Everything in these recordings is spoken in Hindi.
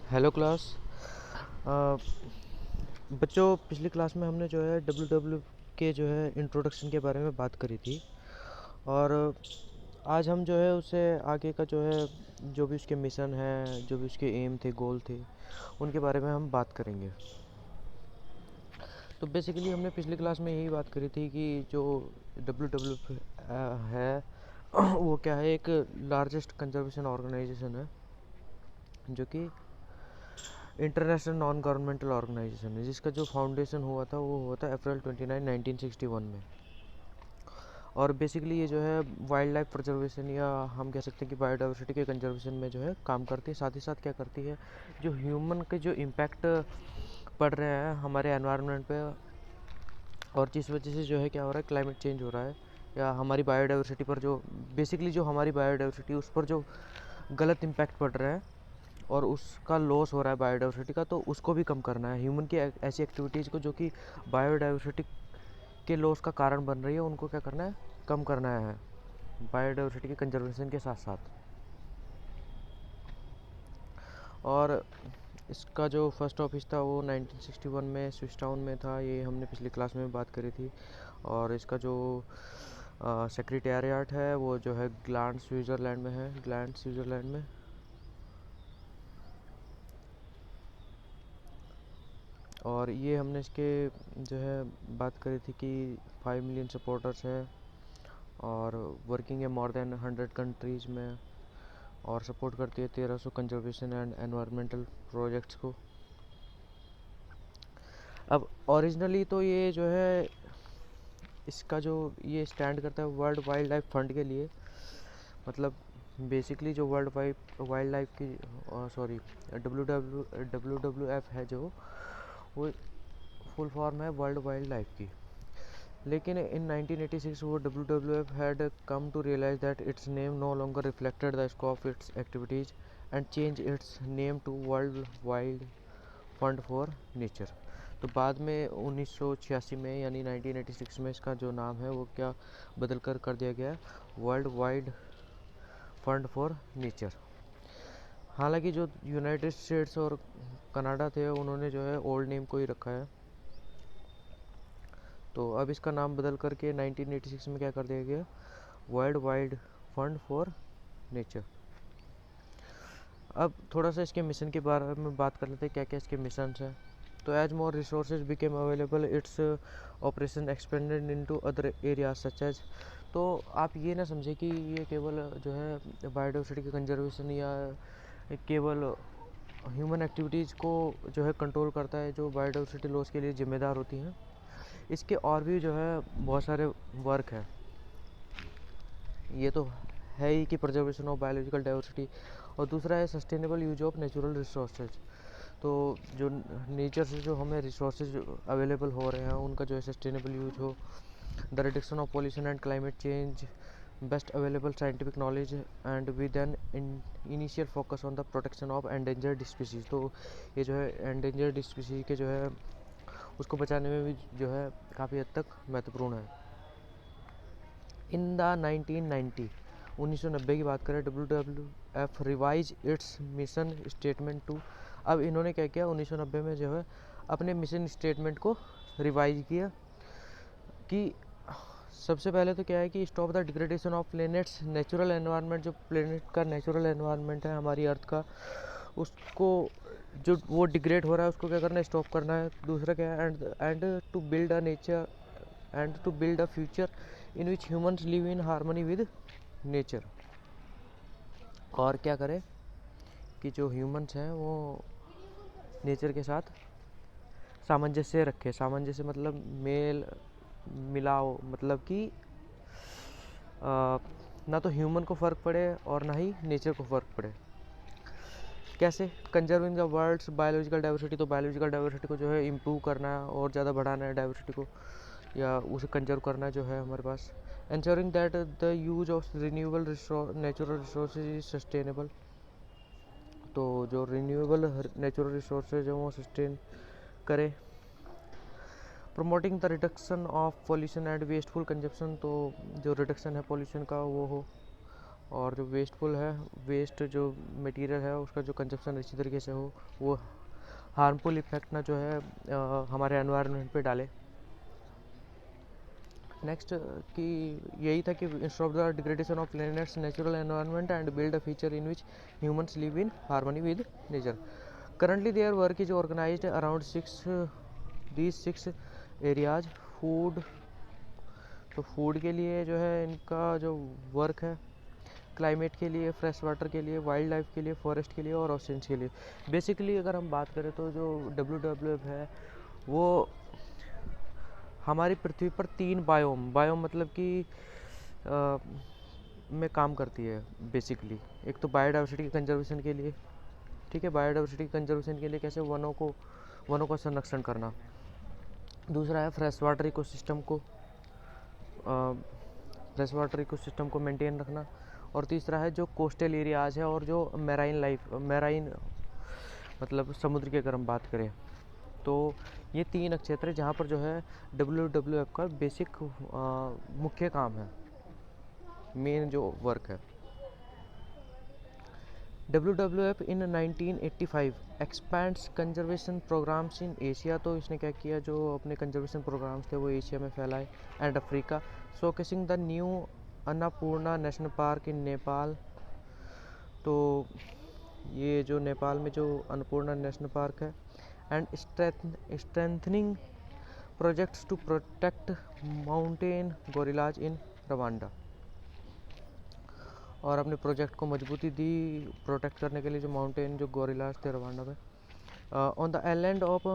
Hello class. अ, बच्चों, पिछली क्लास में हमने जो है डब्ल्यू डब्ल्यू के जो है इंट्रोडक्शन के बारे में बात करी थी। और आज हम जो है उससे आगे का जो है जो भी उसके मिशन है, जो भी उसके एम थे, गोल थे, उनके बारे में हम बात करेंगे। तो बेसिकली हमने पिछली क्लास में यही बात करी थी कि जो डब्ल्यू डब्ल्यू है वो क्या है, एक लार्जेस्ट कंजर्वेशन ऑर्गेनाइजेशन है जो कि इंटरनेशनल नॉन गवर्नमेंटल ऑर्गेनाइजेशन है, जिसका जो फाउंडेशन हुआ था वो हुआ था अप्रैल 29, 1961 में। और बेसिकली ये जो है वाइल्ड लाइफ प्रिजर्वेशन, या हम कह सकते हैं कि बायोडाइवर्सिटी के कंजर्वेशन में जो है काम करती है। साथ ही साथ क्या करती है, जो ह्यूमन के जो इम्पैक्ट पड़ रहे हैं हमारे एनवायरनमेंट पे, और जिस वजह से जो है क्या हो रहा है, क्लाइमेट चेंज हो रहा है, या हमारी बायोडाइवर्सिटी पर जो बेसिकली जो हमारी बायोडाइवर्सिटी उस पर जो गलत इम्पैक्ट पड़ रहा है और उसका लॉस हो रहा है बायोडाइवर्सिटी का, तो उसको भी कम करना है। ह्यूमन की ऐसी एक्टिविटीज़ को जो कि बायोडाइवर्सिटी के लॉस का कारण बन रही है, उनको क्या करना है, कम करना है बायोडाइवर्सिटी के कंजर्वेशन के साथ साथ। और इसका जो फर्स्ट ऑफिस था वो 1961 में स्विस टाउन में था, ये हमने पिछली क्लास में बात करी थी। और इसका जो सेक्रेटेरिएट है वो जो है ग्लांड स्विट्ज़रलैंड में है, ग्लांड स्विट्ज़रलैंड में। और ये हमने इसके जो है बात करी थी कि 5 मिलियन सपोर्टर्स हैं और वर्किंग है मोर देन 100 कंट्रीज़ में, और सपोर्ट करती है 1300 कंजर्वेशन एंड एनवायरमेंटल प्रोजेक्ट्स को। अब ओरिजिनली तो ये जो है इसका जो ये स्टैंड करता है वर्ल्ड वाइल्ड लाइफ फंड के लिए। मतलब बेसिकली जो वर्ल्ड वाइल्ड लाइफ की सॉरी डब्ल्यू डब्ल्यू एफ है, जो वो फुल फॉर्म है वर्ल्ड वाइल्ड लाइफ की। लेकिन इन 1986 वो W W F had come to realize that its name no longer reflected the scope of its activities and change its name to World Wild Fund for Nature. तो बाद में 1986 में यानी 1986 में इसका जो नाम है वो क्या बदल कर दिया गया, world wide fund for nature. हालांकि जो यूनाइटेड स्टेट्स और कनाडा थे उन्होंने जो है ओल्ड नेम को ही रखा है। तो अब इसका नाम बदल करके 1986 में क्या कर दिया गया, world wide fund for nature. अब थोड़ा सा इसके मिशन के बारे में बात कर लेते हैं, क्या क्या इसके मिशन हैं। तो as more resources became available its operation expanded into other areas such as. तो आप ये ना समझे कि ये केवल जो है बायोडाइवर्सिटी के कंजर्वेशन या केवल ह्यूमन एक्टिविटीज़ को जो है कंट्रोल करता है, जो बायोडाइवर्सिटी लॉस के लिए जिम्मेदार होती हैं। इसके और भी जो है बहुत सारे वर्क हैं। ये तो है ही कि प्रिजर्वेशन ऑफ बायोलॉजिकल डाइवर्सिटी, और दूसरा है sustainable use of natural resources. तो जो नेचर से जो हमें रिसोर्सेज अवेलेबल हो रहे हैं उनका जो है सस्टेनेबल यूज हो। The reduction of pollution and climate change, best available scientific knowledge and with an initial focus on the protection of endangered species. तो ये जो है एंडेंजर्ड स्पीसीज के जो है उसको बचाने में भी जो है काफ़ी हद तक महत्वपूर्ण है। इन द 1990 1990 की बात करें, W W F revise its mission statement to. अब इन्होंने क्या किया, 1990 में जो है अपने मिशन स्टेटमेंट को रिवाइज किया कि सबसे पहले तो क्या है कि stop the degradation of planets natural environment. जो प्लेनेट का नेचुरल एनवायरनमेंट है हमारी अर्थ का, उसको जो वो डिग्रेड हो रहा है उसको क्या करना है, स्टॉप करना है। दूसरा क्या है, and to build a nature and to build a future in which humans live in harmony with nature. और क्या करें कि जो ह्यूमंस हैं वो नेचर के साथ सामंजस्य रखे। सामंजस्य मतलब मेल मिलाओ, मतलब कि ना तो ह्यूमन को फ़र्क पड़े और ना ही नेचर को फ़र्क पड़े। कैसे, conserving the world's biological diversity. तो बायोलॉजिकल डाइवर्सिटी को जो है इम्प्रूव करना है और ज़्यादा बढ़ाना है डाइवर्सिटी को, या उसे कंजर्व करना जो है हमारे पास। ensuring that the use of renewable natural resources is sustainable। तो जो रिन्यूएबल नेचुरल रिसोर्सेज हैं वो सस्टेन करे। Promoting the reduction of pollution and wasteful consumption. तो जो रिडक्शन है पॉल्यूशन का वो हो, और जो वेस्टफुल है, वेस्ट जो मटेरियल है उसका जो कंजप्शन इसी तरीके से हो, वो हार्मफुल इफेक्ट ना जो है हमारे एनवायरनमेंट पे डाले। नेक्स्ट कि यही था कि instead of the degradation of planet's natural environment and build a feature in which humans live in harmony with nature. Currently their work is organized around six areas. Food, तो फूड के लिए जो है इनका जो वर्क है, क्लाइमेट के लिए, फ्रेश वाटर के लिए, वाइल्ड लाइफ के लिए, फॉरेस्ट के लिए और ओशंस के लिए। बेसिकली अगर हम बात करें तो जो WWF है वो हमारी पृथ्वी पर 3 बायोम मतलब कि में काम करती है बेसिकली। एक तो बायोडाइवर्सिटी के कंजर्वेशन के लिए, ठीक है, बायोडाइवर्सिटी के कंजर्वेशन के लिए कैसे वनों का संरक्षण करना। दूसरा है फ्रेश वाटर इकोसिस्टम को मेंटेन रखना। और तीसरा है जो कोस्टल एरियाज है और जो मैराइन मतलब समुद्र की अगर हम बात करें तो ये 3 क्षेत्र है जहाँ पर जो है WWF का बेसिक मुख्य काम है, मेन जो वर्क है। WWF in 1985 expands conservation programs in Asia. तो इसने क्या किया, जो अपने कंजर्वेशन प्रोग्राम्स थे वो एशिया में फैलाए and Africa, showcasing the new Annapurna National Park in Nepal. तो ये जो नेपाल में जो अन्नपूर्णा नेशनल पार्क है and strengthening projects to protect mountain gorillas in Rwanda. और अपने प्रोजेक्ट को मजबूती दी प्रोटेक्ट करने के लिए जो माउंटेन जो गोरिल्लाज थे रवांडा में। On the island of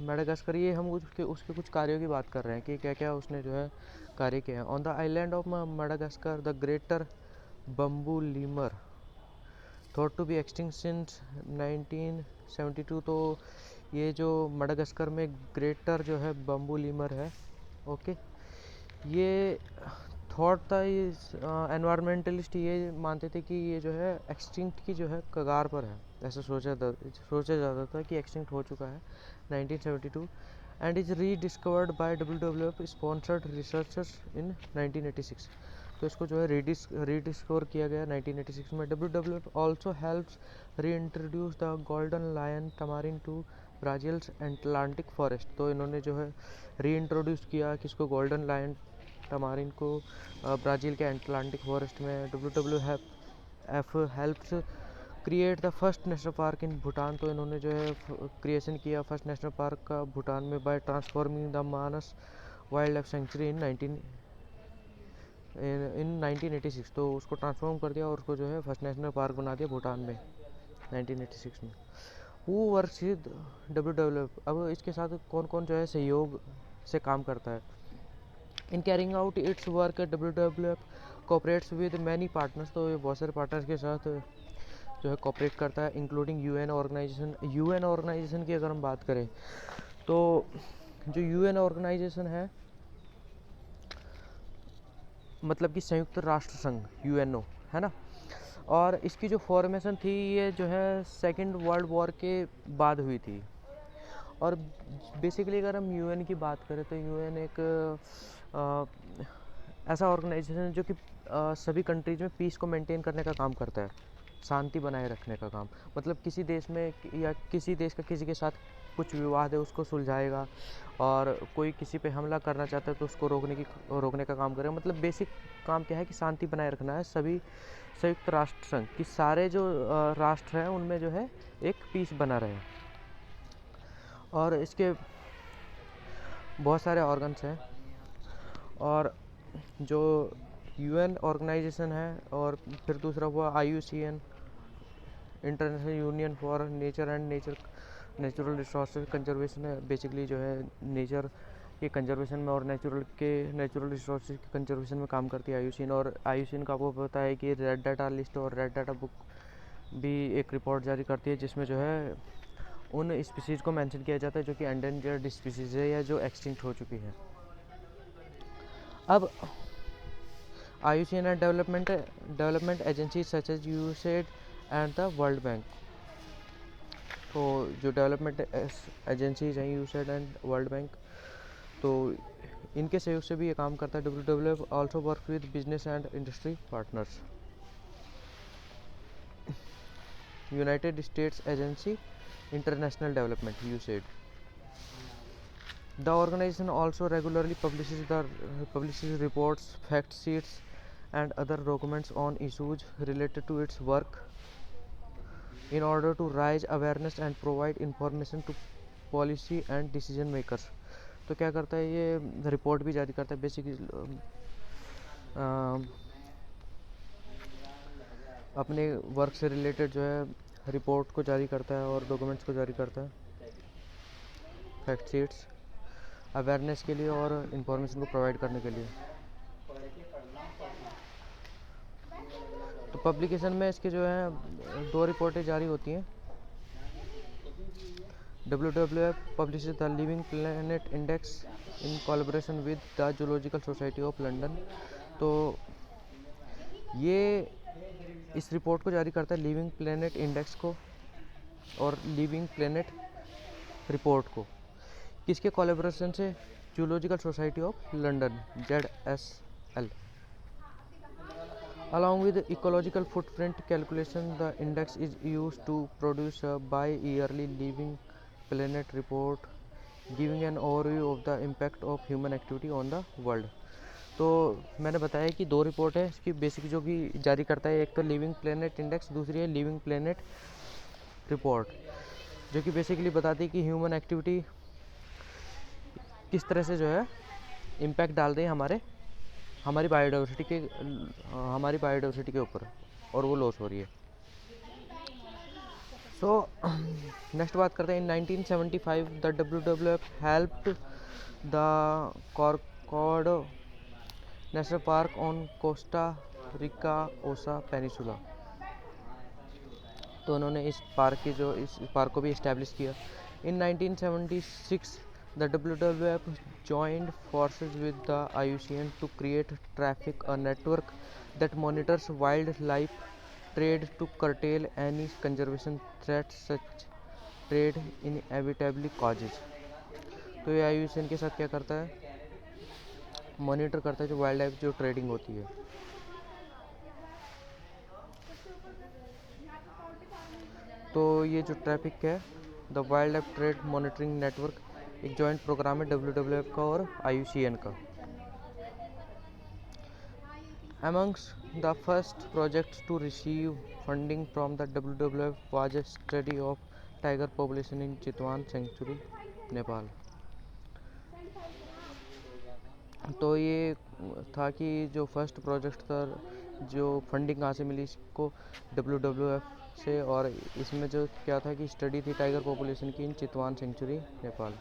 Madagascar, ये हम उसके कुछ कार्यों की बात कर रहे हैं कि क्या क्या उसने जो है कार्य किए हैं। On the island of Madagascar the greater bamboo lemur thought to be extinct since 1972। तो ये जो मेडागास्कर में ग्रेटर जो है बम्बू लीमर है, ओके, ये थॉट था, एनवायरमेंटलिस्ट ये मानते थे कि ये जो है एक्सटिंक्ट की जो है कगार पर है। ऐसा सोचा जाता था कि एक्सटिंक्ट हो चुका है 1972 and is rediscovered by WWF sponsored researchers in 1986। तो इसको जो है रीडिस्कवर किया गया 1986 में। WWF also helps reintroduce the golden lion tamarin to Brazil's Atlantic forest. तो इन्होंने जो है री इंट्रोड्यूस किया किसको, गोल्डन लायन टमारिन को ब्राज़ील के अटलांटिक फॉरेस्ट में। WWF helps create the first national Park इन भूटान। तो इन्होंने जो है क्रिएशन किया फर्स्ट नेशनल पार्क का भूटान में by transforming the Manas wildlife sanctuary in 1986। तो उसको ट्रांसफॉर्म कर दिया और उसको जो है फर्स्ट नेशनल पार्क बना दिया भूटान में 1986 में। वो वर्क्स विद WWF। अब इसके साथ कौन कौन जो है सहयोग से काम करता है। In carrying out its work WWF cooperates with many partners. तो ये बहुत सारे पार्टनर्स के साथ जो है कोऑपरेट करता है, इंक्लूडिंग UN ऑर्गेनाइजेशन की अगर हम बात करें तो जो UN ऑर्गेनाइजेशन है मतलब कि संयुक्त राष्ट्र संघ, UNO है ना। और इसकी जो फॉर्मेशन थी ये जो है सेकेंड वर्ल्ड वॉर के बाद हुई थी। और बेसिकली अगर हम UN की बात करें तो UN एक ऐसा ऑर्गेनाइजेशन है जो कि सभी कंट्रीज में पीस को मेंटेन करने का काम करता है, शांति बनाए रखने का काम। मतलब किसी देश में या किसी देश का किसी के साथ कुछ विवाद है उसको सुलझाएगा, और कोई किसी पे हमला करना चाहता है तो उसको रोकने का काम करेगा। मतलब बेसिक काम क्या है कि शांति बनाए रखना है। सभी संयुक्त राष्ट्र संघ कि सारे जो राष्ट्र हैं उनमें जो है एक पीस बना रहे। और इसके बहुत सारे ऑर्गन्स हैं। और जो UN ऑर्गेनाइजेशन है, और फिर दूसरा हुआ IUCN international union for nature and natural resources conservation है। बेसिकली जो है नेचर के कंजर्वेशन में और नेचुरल रिसोर्सेज के कंजर्वेशन में काम करती है IUCN। और IUCN का आपको पता है कि रेड डाटा लिस्ट और रेड डाटा बुक भी एक रिपोर्ट जारी करती है जिसमें जो है उन स्पीसीज़ को मेंशन किया जाता है जो कि एंडेंजर्ड स्पीसीज़ है या जो एक्सटिंक्ट हो चुकी है। अब IUCN and development agency such as USAID and the World Bank. तो जो डेवलपमेंट एजेंसीज हैं USAID एंड वर्ल्ड बैंक, तो इनके सहयोग से भी ये काम करता है। WWF also work with business and industry partners. United States agency international development USAID. The organization also regularly publishes reports, fact sheets, and other documents on issues related to its work in order to raise awareness and provide information to policy and decision makers. तो क्या करता है ये रिपोर्ट भी जारी करता है बेसिकली अपने वर्क से रिलेटेड जो है रिपोर्ट को जारी करता है और डॉक्यूमेंट्स को जारी करता है फैक्ट शीट्स अवेयरनेस के लिए और इन्फॉर्मेशन को प्रोवाइड करने के लिए. तो पब्लिकेशन में इसके जो है 2 रिपोर्टें जारी होती हैं. WWF publishes the Living Planet Index in collaboration with the Zoological Society of London. तो ये इस रिपोर्ट को जारी करता है लिविंग प्लेनेट इंडेक्स को और लिविंग प्लेनेट रिपोर्ट को. किसके कोलैबोरेशन से? Zoological society of London ZSL. Along with ecological footprint calculation, the index is used to produce a bi-yearly living planet report giving an overview of the impact of human activity on the world. तो मैंने बताया कि 2 रिपोर्ट है इसकी बेसिक जो कि जारी करता है. एक तो लिविंग प्लेनेट इंडेक्स, दूसरी है लिविंग प्लेनेट रिपोर्ट, जो कि बेसिकली बताती है कि ह्यूमन एक्टिविटी किस तरह से जो है इम्पैक्ट डाल रही है हमारी बायोडाइवर्सिटी के ऊपर और वो लॉस हो रही है. सो नेक्स्ट बात करते हैं. In 1975 the WWF helped the Corcovado national park on Costa Rica Osa peninsula. तो उन्होंने इस पार्क को भी इस्टेब्लिश किया. इन 1976 the WWF joined forces with the IUCN to create a network that monitors wildlife trade to curtail any conservation threats such trade inevitably causes. तो ये IUCN के साथ क्या करता है? मॉनिटर करता है जो वाइल्ड लाइफ जो ट्रेडिंग होती है. तो ये जो ट्रैफिक है the wild life trade monitoring network एक जॉइंट प्रोग्राम है WWF का और IUCN का. Amongst the first projects to receive funding from the WWF was a study of tiger population in Chitwan Sanctuary, Nepal. तो ये था कि जो फर्स्ट प्रोजेक्ट था जो फंडिंग कहाँ से मिली इसको WWF से, और इसमें जो क्या था कि स्टडी थी टाइगर पॉपुलेशन की इन चितवान century Nepal.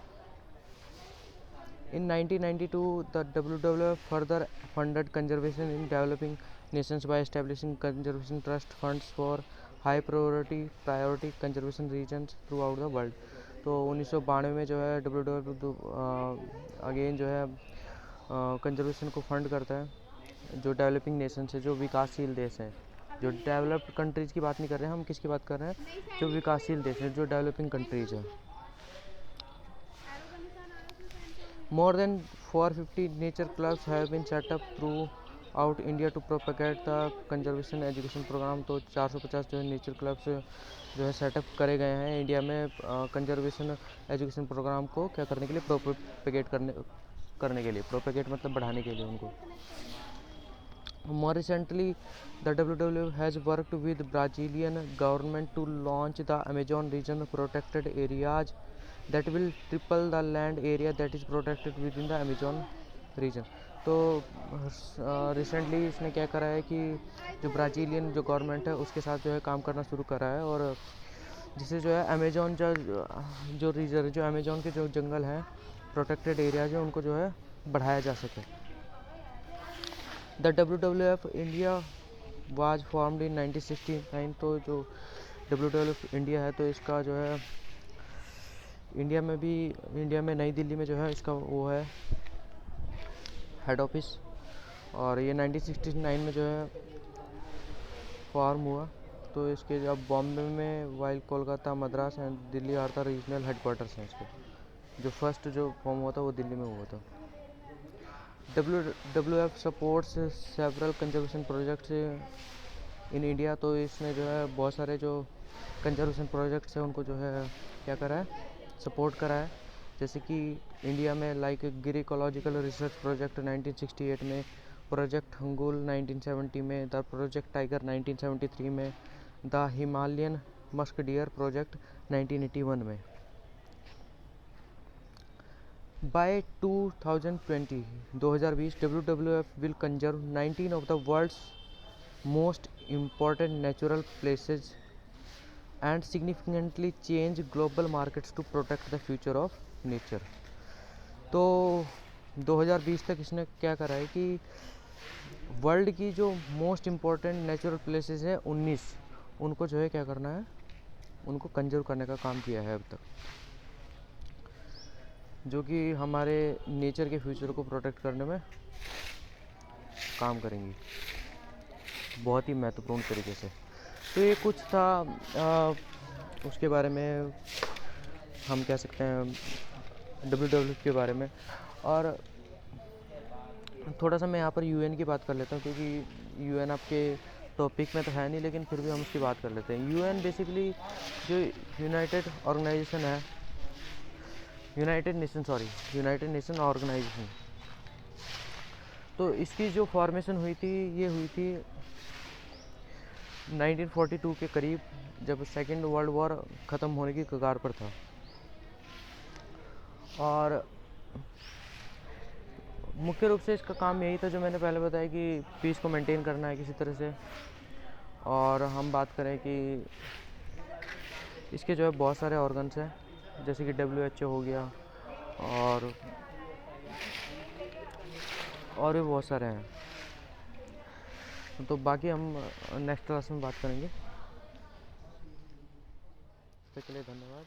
In 1992, the WWF further funded conservation in developing nations by establishing conservation trust funds for high priority conservation regions throughout the world. तो 1992 में जो है WWF अगेन जो है कंजर्वेशन को फंड करता है जो डेवलपिंग नेशन है, जो विकासशील देश हैं. जो डेवलप्ड कंट्रीज़ की बात नहीं कर रहे हैं हम, किसकी बात कर रहे हैं? जो विकासशील देश हैं, जो डेवलपिंग कंट्रीज़ हैं. More than 450 nature clubs have been set up throughout India to propagate the conservation education program. तो 450 जो है नेचर क्लब्स जो है सेटअप करे गए हैं इंडिया में कंजर्वेशन एजुकेशन प्रोग्राम को क्या करने के लिए? प्रोपेगेट करने के लिए. प्रोपेगेट मतलब बढ़ाने के लिए उनको. More recently, the WWF has worked with Brazilian government to launch the Amazon region protected areas that will triple the land area that is protected within the Amazon region. तो रिसेंटली इसने क्या करा है कि जो ब्राज़ीलियन जो गवर्नमेंट है उसके साथ जो है काम करना शुरू करा है और जिससे जो है अमेजोन जो रीजन जो अमेजोन के जो जंगल हैं प्रोटेक्टेड एरियाज हैं उनको जो है बढ़ाया जा सके. The WWF India was formed in 1969. तो जो WWF इंडिया है तो इसका जो है इंडिया में नई दिल्ली में जो है इसका वो है हेड ऑफिस, और ये 1969 में जो है फॉर्म हुआ. तो इसके अब बॉम्बे में while Kolkata Madras and Delhi are the regional headquarters हैं इसके. जो फर्स्ट जो फॉर्म हुआ था वो दिल्ली में हुआ था. WWF supports several conservation projects in India. तो इसने जो है बहुत सारे जो कंजर्वेशन प्रोजेक्ट्स है उनको जो है क्या करा है, सपोर्ट करा है। जैसे कि इंडिया में लाइक गिर इकोलॉजिकल रिसर्च प्रोजेक्ट 1968 में, प्रोजेक्ट हंगुल 1970 में, द प्रोजेक्ट टाइगर 1973 में, the Himalayan musk deer project 1981 में। By 2020 WWF will conserve 19 of the world's most important natural places and significantly change global markets to protect the future of nature. तो 2020 तक इसने क्या करा है कि वर्ल्ड की जो मोस्ट इम्पॉर्टेंट नेचुरल प्लेसेस हैं 19, उनको जो है क्या करना है, उनको कंजर्व करने का काम किया है अब तक, जो कि हमारे नेचर के फ्यूचर को प्रोटेक्ट करने में काम करेंगी बहुत ही महत्वपूर्ण तरीके से। तो ये कुछ था उसके बारे में, हम कह सकते हैं WWF के बारे में। और थोड़ा सा मैं यहाँ पर UN की बात कर लेता हूँ, क्योंकि UN आपके टॉपिक में तो है नहीं, लेकिन फिर भी हम उसकी बात कर लेते हैं। UN बेसिकली जो यूनाइटेड नेशन ऑर्गेनाइजेशन। तो इसकी जो फॉर्मेशन हुई थी, ये हुई थी 1942 के करीब, जब सेकेंड वर्ल्ड वॉर ख़त्म होने की कगार पर था। और मुख्य रूप से इसका काम यही था, जो मैंने पहले बताया, कि पीस को मेंटेन करना है किसी तरह से। और हम बात करें कि इसके जो है बहुत सारे ऑर्गन्स हैं, जैसे कि WHO हो गया, और भी बहुत सारे हैं। तो बाकी हम नेक्स्ट क्लास में बात करेंगे। तब तक के लिए धन्यवाद।